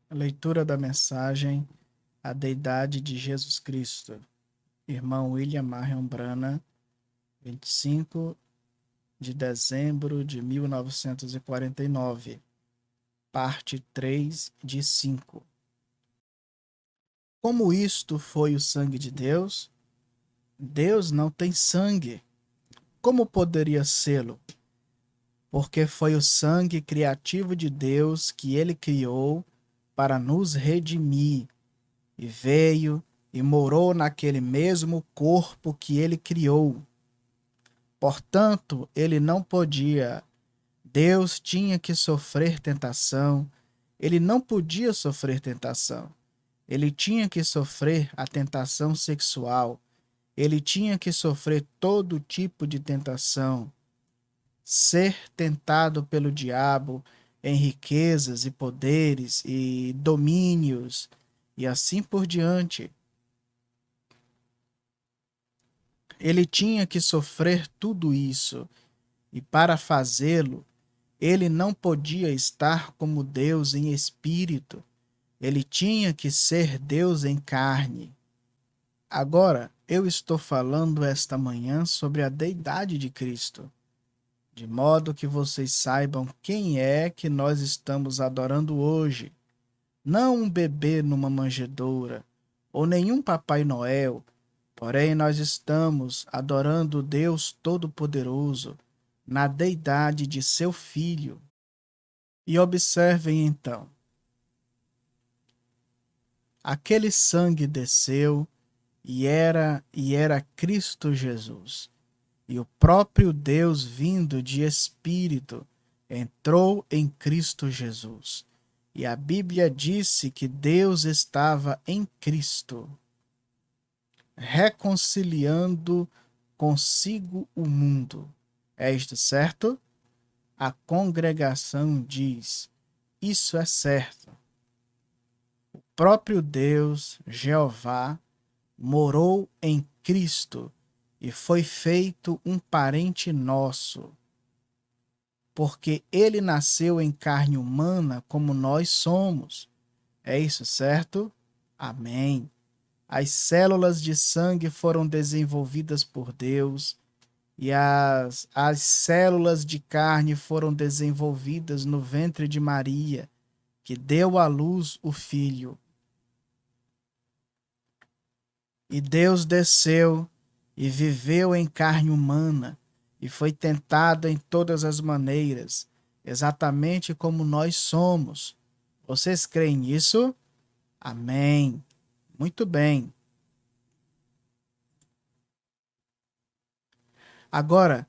Leitura da mensagem A Deidade de Jesus Cristo, irmão William Marion Branham, 25 de dezembro de 1949, parte 3 de 5. Como isto foi o sangue de Deus? Deus não tem sangue. Como poderia sê-lo? Porque foi o sangue criativo de Deus que ele criou para nos redimir, e veio e morou naquele mesmo corpo que ele criou. Portanto, ele não podia. Deus tinha que sofrer tentação. Ele não podia sofrer tentação. Ele tinha que sofrer a tentação sexual. Ele tinha que sofrer todo tipo de tentação. Ser tentado pelo diabo em riquezas e poderes e domínios e assim por diante. Ele tinha que sofrer tudo isso, e para fazê-lo, ele não podia estar como Deus em espírito, ele tinha que ser Deus em carne. Agora, eu estou falando esta manhã sobre a deidade de Cristo, de modo que vocês saibam quem é que nós estamos adorando hoje. Não um bebê numa manjedoura, ou nenhum Papai Noel. Porém, nós estamos adorando o Deus Todo-Poderoso na deidade de seu Filho. E observem então: aquele sangue desceu e era Cristo Jesus. E o próprio Deus, vindo de Espírito, entrou em Cristo Jesus. E a Bíblia disse que Deus estava em Cristo, reconciliando consigo o mundo. É isto certo? A congregação diz: isso é certo. O próprio Deus, Jeová, morou em Cristo e foi feito um parente nosso, porque ele nasceu em carne humana como nós somos. É isso certo? Amém. As células de sangue foram desenvolvidas por Deus e as células de carne foram desenvolvidas no ventre de Maria, que deu à luz o Filho. E Deus desceu e viveu em carne humana e foi tentado em todas as maneiras, exatamente como nós somos. Vocês creem nisso? Amém. Muito bem. Agora,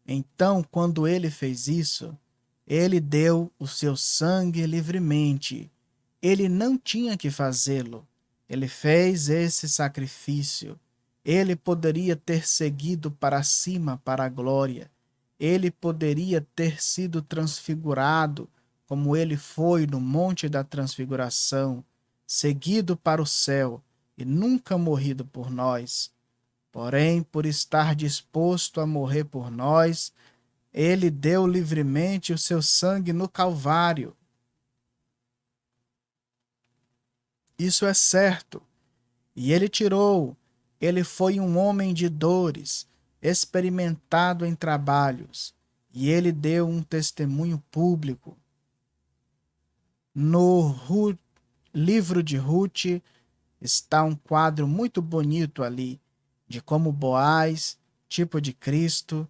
então, quando ele fez isso, ele deu o seu sangue livremente. Ele não tinha que fazê-lo. Ele fez esse sacrifício. Ele poderia ter seguido para cima para a glória. Ele poderia ter sido transfigurado, como ele foi no Monte da Transfiguração, seguido para o céu e nunca morrido por nós. Porém, por estar disposto a morrer por nós, ele deu livremente o seu sangue no Calvário. Isso é certo. E ele foi um homem de dores, experimentado em trabalhos, e ele deu um testemunho público. No livro de Ruth está um quadro muito bonito ali, de como Boaz, tipo de Cristo,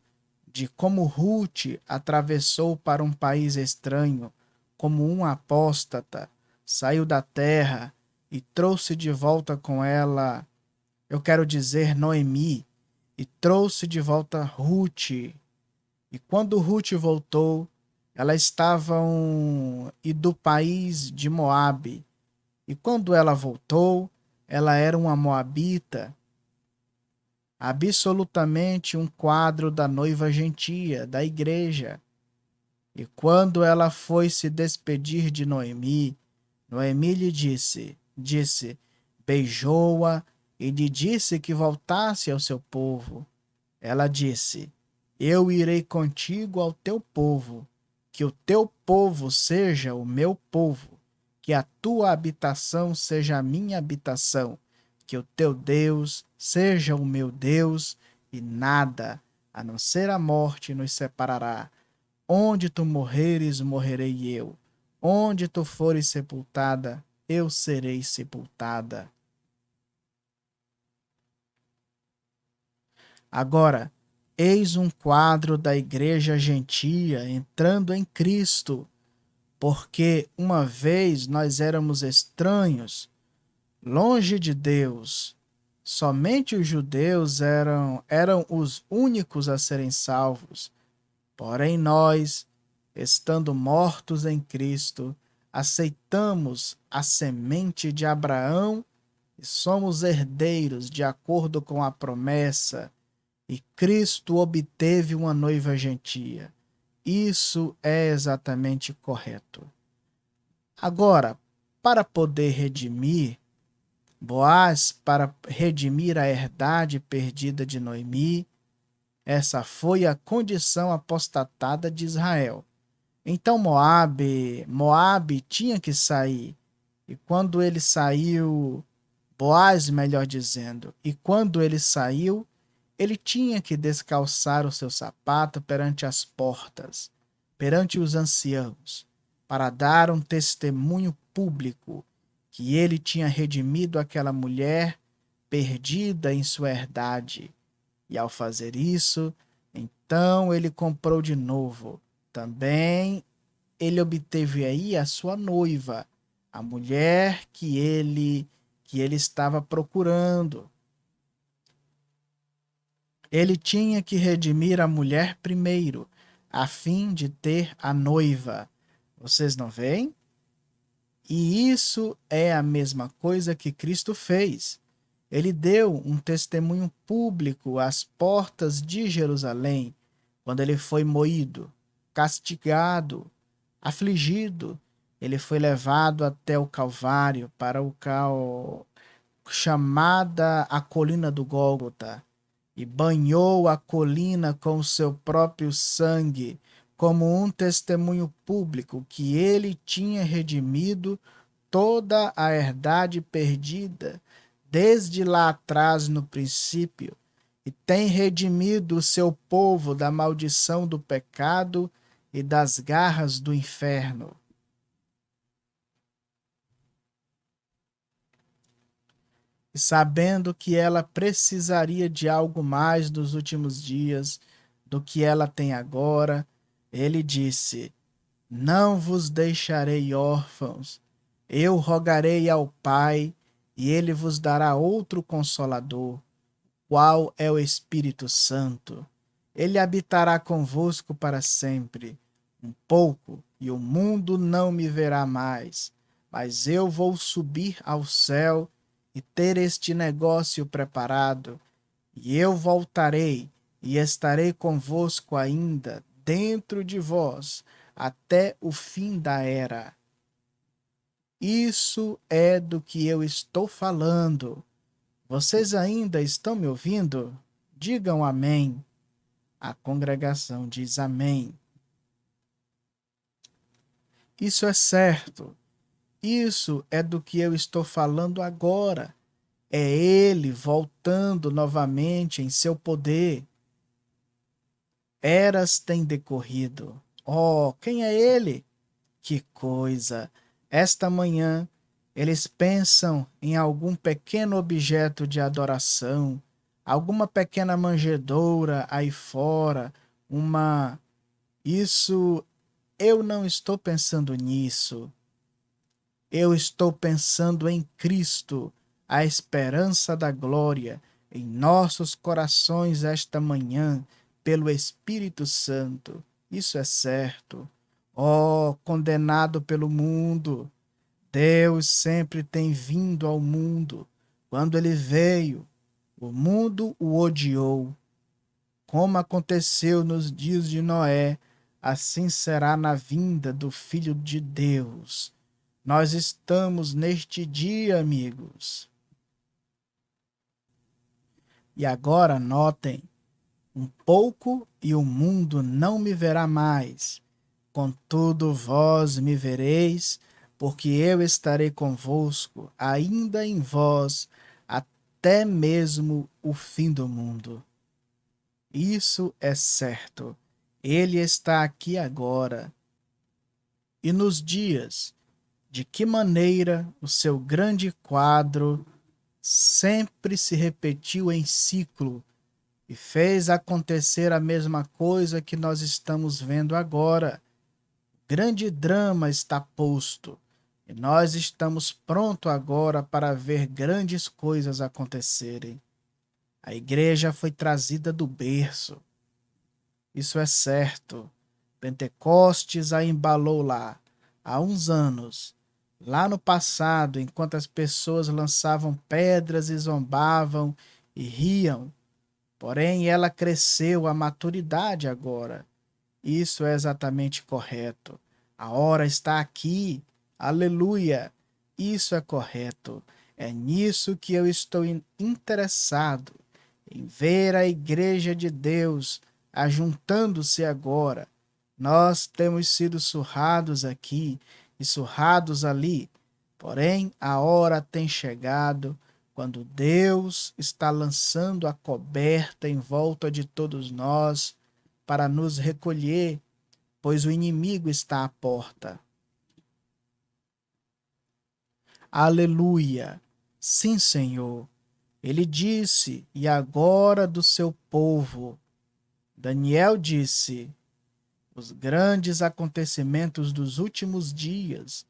de como Ruth atravessou para um país estranho, como um apóstata, saiu da terra e trouxe de volta com ela, eu quero dizer Noemi, e trouxe de volta Ruth. E quando Ruth voltou, ela estava e do país de Moabe. E quando ela voltou, ela era uma moabita, absolutamente um quadro da noiva gentia, da igreja. E quando ela foi se despedir de Noemi, Noemi lhe beijou-a e lhe disse que voltasse ao seu povo. Ela disse: eu irei contigo ao teu povo, que o teu povo seja o meu povo, que a tua habitação seja a minha habitação, que o teu Deus seja o meu Deus, e nada, a não ser a morte, nos separará. Onde tu morreres, morrerei eu. Onde tu fores sepultada, eu serei sepultada. Agora, eis um quadro da igreja gentia entrando em Cristo, porque uma vez nós éramos estranhos, longe de Deus. Somente os judeus eram os únicos a serem salvos. Porém, nós, estando mortos em Cristo, aceitamos a semente de Abraão e somos herdeiros de acordo com a promessa, e Cristo obteve uma noiva gentia. Isso é exatamente correto. Agora, para poder redimir, Boaz, para redimir a herdade perdida de Noemi, essa foi a condição apostatada de Israel. Então Moabe tinha que sair. E quando ele saiu, Boaz, melhor dizendo, e quando ele saiu, ele tinha que descalçar o seu sapato perante as portas, perante os anciãos, para dar um testemunho público que ele tinha redimido aquela mulher perdida em sua herdade. E ao fazer isso, então ele comprou de novo. Também ele obteve aí a sua noiva, a mulher que ele estava procurando. Ele tinha que redimir a mulher primeiro, a fim de ter a noiva. Vocês não veem? E isso é a mesma coisa que Cristo fez. Ele deu um testemunho público às portas de Jerusalém, quando ele foi moído, castigado, afligido. Ele foi levado até o Calvário, para chamada a colina do Gólgota, e banhou a colina com o seu próprio sangue, como um testemunho público que ele tinha redimido toda a herdade perdida desde lá atrás no princípio, e tem redimido o seu povo da maldição do pecado e das garras do inferno. E sabendo que ela precisaria de algo mais nos últimos dias do que ela tem agora, ele disse: Não vos deixarei órfãos, eu rogarei ao Pai, e ele vos dará outro consolador, qual é o Espírito Santo. Ele habitará convosco para sempre. Um pouco, e o mundo não me verá mais, mas eu vou subir ao céu e ter este negócio preparado, e eu voltarei e estarei convosco ainda dentro de vós, até o fim da era. Isso é do que eu estou falando. Vocês ainda estão me ouvindo? Digam amém. A congregação diz amém. Isso é certo. Isso é do que eu estou falando agora. É ele voltando novamente em seu poder. Eras têm decorrido. Oh, quem é ele? Que coisa! Esta manhã eles pensam em algum pequeno objeto de adoração, alguma pequena manjedoura aí fora, uma. Isso, eu não estou pensando nisso. Eu estou pensando em Cristo, a esperança da glória, em nossos corações esta manhã, pelo Espírito Santo. Isso é certo. Oh, condenado pelo mundo, Deus sempre tem vindo ao mundo. Quando ele veio, o mundo o odiou. Como aconteceu nos dias de Noé, assim será na vinda do Filho de Deus. Nós estamos neste dia, amigos. E agora notem, um pouco e o mundo não me verá mais. Contudo, vós me vereis, porque eu estarei convosco, ainda em vós, até mesmo o fim do mundo. Isso é certo. Ele está aqui agora. E nos dias, de que maneira o seu grande quadro sempre se repetiu em ciclo e fez acontecer a mesma coisa que nós estamos vendo agora. Grande drama está posto e nós estamos prontos agora para ver grandes coisas acontecerem. A igreja foi trazida do berço. Isso é certo. Pentecostes a embalou lá, há uns anos. Lá no passado, enquanto as pessoas lançavam pedras e zombavam e riam, porém ela cresceu à maturidade agora. Isso é exatamente correto. A hora está aqui. Aleluia! Isso é correto. É nisso que eu estou interessado, em ver a Igreja de Deus ajuntando-se agora. Nós temos sido surrados aqui e surrados ali, porém a hora tem chegado quando Deus está lançando a coberta em volta de todos nós para nos recolher, pois o inimigo está à porta. Aleluia! Sim, Senhor. Ele disse, e agora do seu povo. Daniel disse, os grandes acontecimentos dos últimos dias,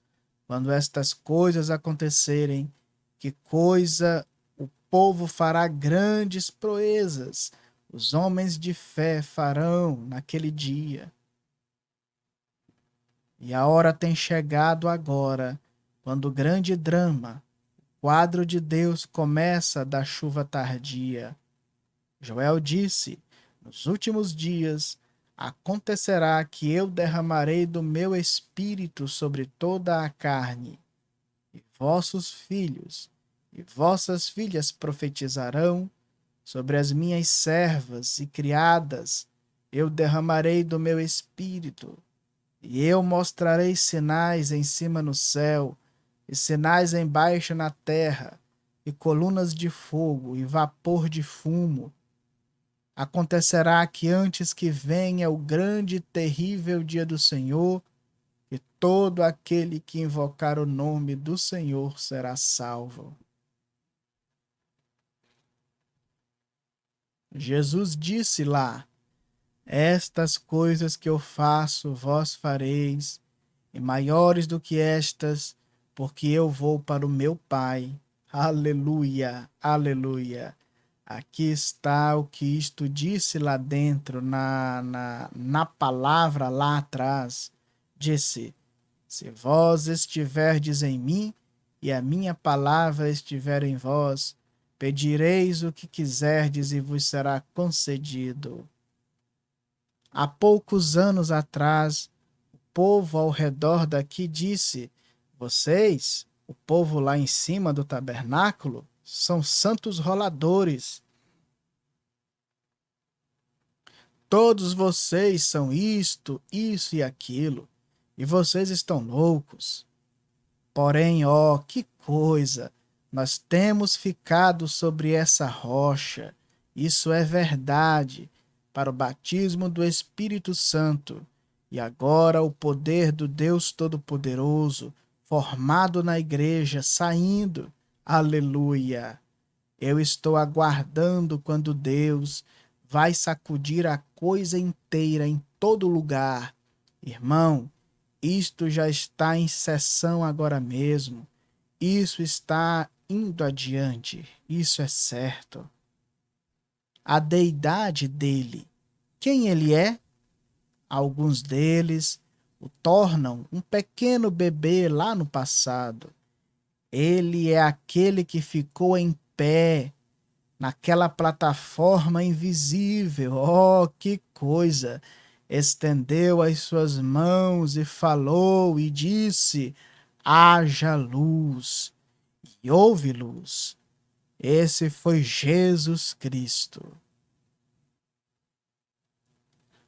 quando estas coisas acontecerem, que coisa o povo fará grandes proezas, os homens de fé farão naquele dia. E a hora tem chegado agora, quando o grande drama, o quadro de Deus começa da chuva tardia. Joel disse, nos últimos dias acontecerá que eu derramarei do meu espírito sobre toda a carne, e vossos filhos e vossas filhas profetizarão, sobre as minhas servas e criadas eu derramarei do meu espírito, e eu mostrarei sinais em cima no céu, e sinais embaixo na terra, e colunas de fogo, e vapor de fumo. Acontecerá que antes que venha o grande e terrível dia do Senhor, que todo aquele que invocar o nome do Senhor será salvo. Jesus disse lá, estas coisas que eu faço, vós fareis, e maiores do que estas, porque eu vou para o meu Pai. Aleluia, aleluia. Aqui está o que isto disse lá dentro, na palavra lá atrás. Disse, se vós estiverdes em mim, e a minha palavra estiver em vós, pedireis o que quiserdes e vos será concedido. Há poucos anos atrás, o povo ao redor daqui disse, vocês, o povo lá em cima do tabernáculo, são santos roladores. Todos vocês são isto, isso e aquilo, e vocês estão loucos. Porém, ó, que coisa! Nós temos ficado sobre essa rocha. Isso é verdade, para o batismo do Espírito Santo. E agora o poder do Deus Todo-Poderoso, formado na igreja, saindo. Aleluia! Eu estou aguardando quando Deus vai sacudir a coisa inteira em todo lugar. Irmão, isto já está em sessão agora mesmo. Isso está indo adiante. Isso é certo. A deidade dele. Quem ele é? Alguns deles o tornam um pequeno bebê lá no passado. Ele é aquele que ficou em pé naquela plataforma invisível. Oh, que coisa! Estendeu as suas mãos e falou e disse: haja luz. E houve luz. Esse foi Jesus Cristo.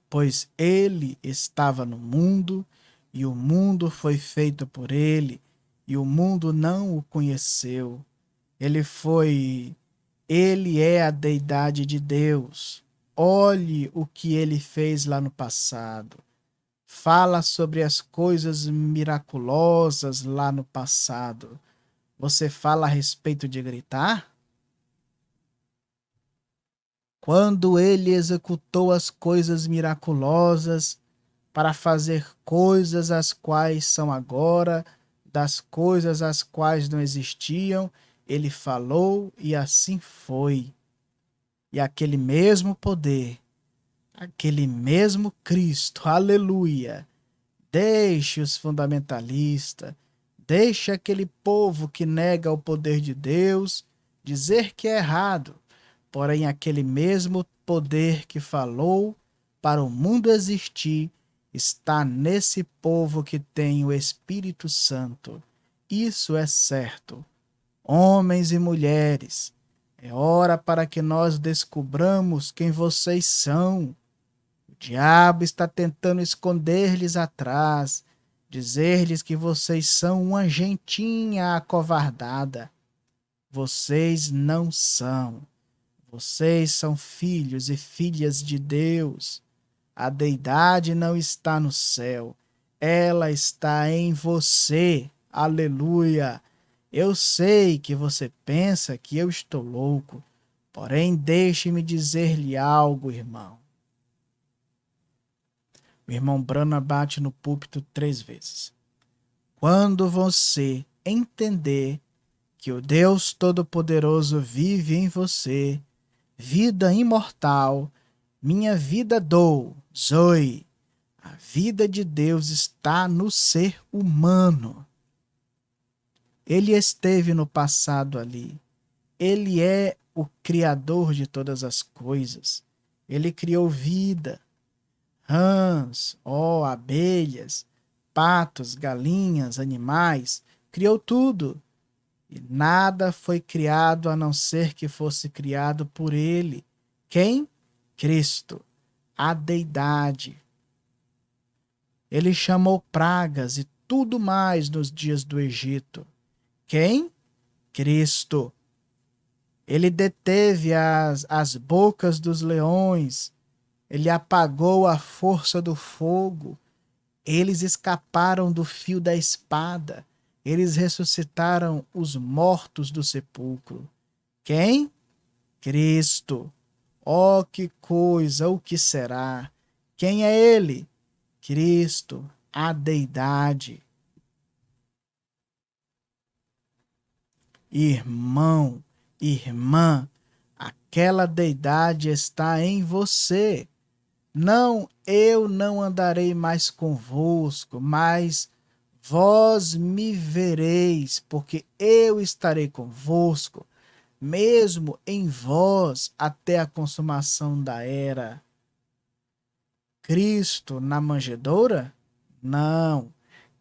Pois ele estava no mundo e o mundo foi feito por ele, e o mundo não o conheceu. Ele é a deidade de Deus. Olhe o que ele fez lá no passado. Fala sobre as coisas miraculosas lá no passado. Você fala a respeito de gritar? Quando ele executou as coisas miraculosas para fazer coisas as quais são agora, das coisas as quais não existiam, ele falou e assim foi. E aquele mesmo poder, aquele mesmo Cristo, aleluia, deixe os fundamentalistas, deixe aquele povo que nega o poder de Deus dizer que é errado. Porém, aquele mesmo poder que falou para o mundo existir está nesse povo que tem o Espírito Santo. Isso é certo. Homens e mulheres, é hora para que nós descubramos quem vocês são. O diabo está tentando esconder-lhes atrás, dizer-lhes que vocês são uma gentinha acovardada. Vocês não são. Vocês são filhos e filhas de Deus. A deidade não está no céu, ela está em você. Aleluia! Eu sei que você pensa que eu estou louco, porém deixe-me dizer-lhe algo, irmão. O irmão Brana bate no púlpito 3 vezes. Quando você entender que o Deus Todo-Poderoso vive em você, vida imortal, minha vida dou, Zoe. A vida de Deus está no ser humano. Ele esteve no passado ali. Ele é o criador de todas as coisas. Ele criou vida, rãs, abelhas, patos, galinhas, animais. Criou tudo. E nada foi criado a não ser que fosse criado por ele. Quem? Cristo, a deidade. Ele chamou pragas e tudo mais nos dias do Egito. Quem? Cristo. Ele deteve as bocas dos leões. Ele apagou a força do fogo. Eles escaparam do fio da espada. Eles ressuscitaram os mortos do sepulcro. Quem? Cristo. Oh, que coisa, o que será? Quem é ele? Cristo, a deidade. Irmão, irmã, aquela deidade está em você. Não, eu não andarei mais convosco, mas vós me vereis, porque eu estarei convosco, mesmo em vós até a consumação da era. Cristo na manjedoura? Não.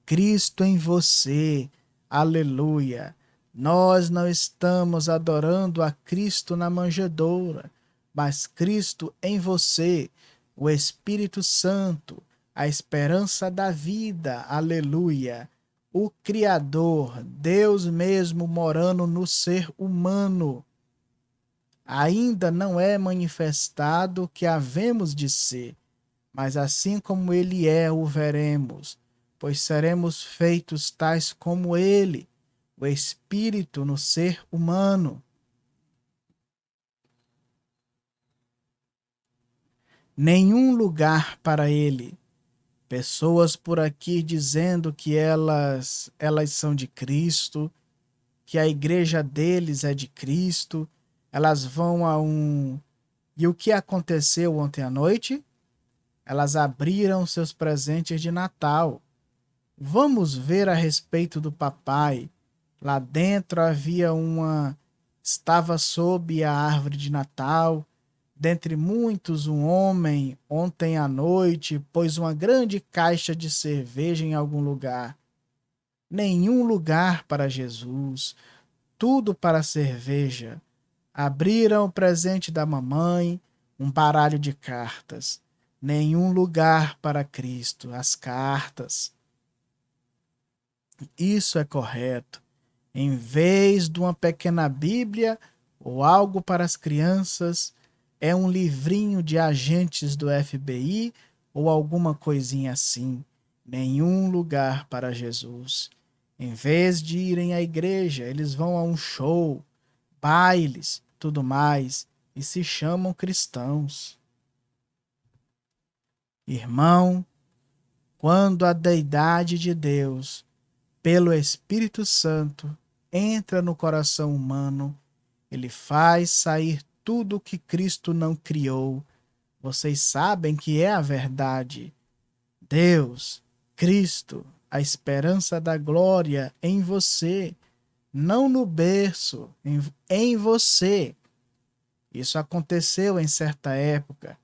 Cristo em você. Aleluia. Nós não estamos adorando a Cristo na manjedoura, mas Cristo em você, o Espírito Santo, a esperança da vida. Aleluia. O Criador, Deus mesmo morando no ser humano. Ainda não é manifestado o que havemos de ser, mas assim como ele é, o veremos, pois seremos feitos tais como ele, o Espírito no ser humano. Nenhum lugar para ele. Pessoas por aqui dizendo que elas são de Cristo, que a igreja deles é de Cristo, elas vão a um... E o que aconteceu ontem à noite? Elas abriram seus presentes de Natal. Vamos ver a respeito do papai. Lá dentro havia estava sob a árvore de Natal. Dentre muitos, um homem, ontem à noite, pôs uma grande caixa de cerveja em algum lugar. Nenhum lugar para Jesus, tudo para a cerveja. Abriram o presente da mamãe, um baralho de cartas. Nenhum lugar para Cristo, as cartas. Isso é correto. Em vez de uma pequena Bíblia ou algo para as crianças, é um livrinho de agentes do FBI ou alguma coisinha assim. Nenhum lugar para Jesus. Em vez de irem à igreja, eles vão a um show, bailes, tudo mais, e se chamam cristãos. Irmão, quando a deidade de Deus, pelo Espírito Santo, entra no coração humano, ele faz sair tudo o que Cristo não criou. Vocês sabem que é a verdade. Deus, Cristo, a esperança da glória em você, não no berço, em você. Isso aconteceu em certa época.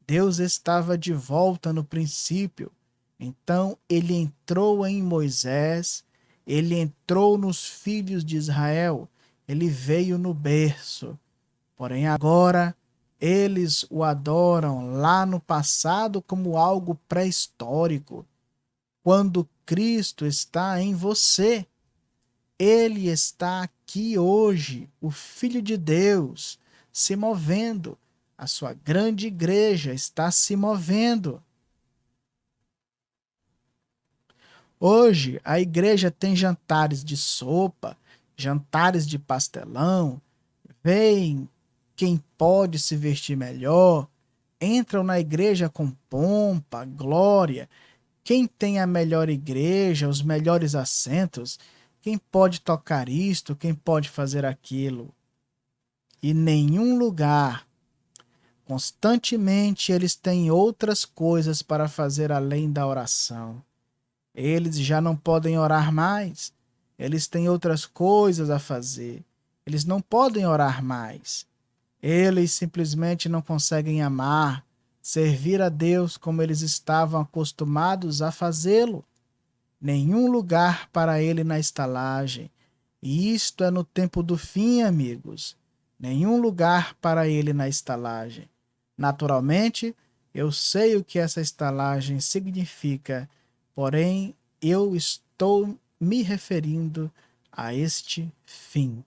Deus estava de volta no princípio. Então ele entrou em Moisés, ele entrou nos filhos de Israel, ele veio no berço. Porém, agora eles o adoram lá no passado como algo pré-histórico. Quando Cristo está em você, ele está aqui hoje, o Filho de Deus, se movendo. A sua grande igreja está se movendo. Hoje, a igreja tem jantares de sopa, jantares de pastelão, vem quem pode se vestir melhor, entram na igreja com pompa, glória, quem tem a melhor igreja, os melhores assentos, quem pode tocar isto, quem pode fazer aquilo. E nenhum lugar, constantemente eles têm outras coisas para fazer além da oração. Eles já não podem orar mais. Eles têm outras coisas a fazer. Eles não podem orar mais. Eles simplesmente não conseguem amar, servir a Deus como eles estavam acostumados a fazê-lo. Nenhum lugar para ele na estalagem. E isto é no tempo do fim, amigos. Nenhum lugar para ele na estalagem. Naturalmente, eu sei o que essa estalagem significa, porém, eu estou me referindo a este fim.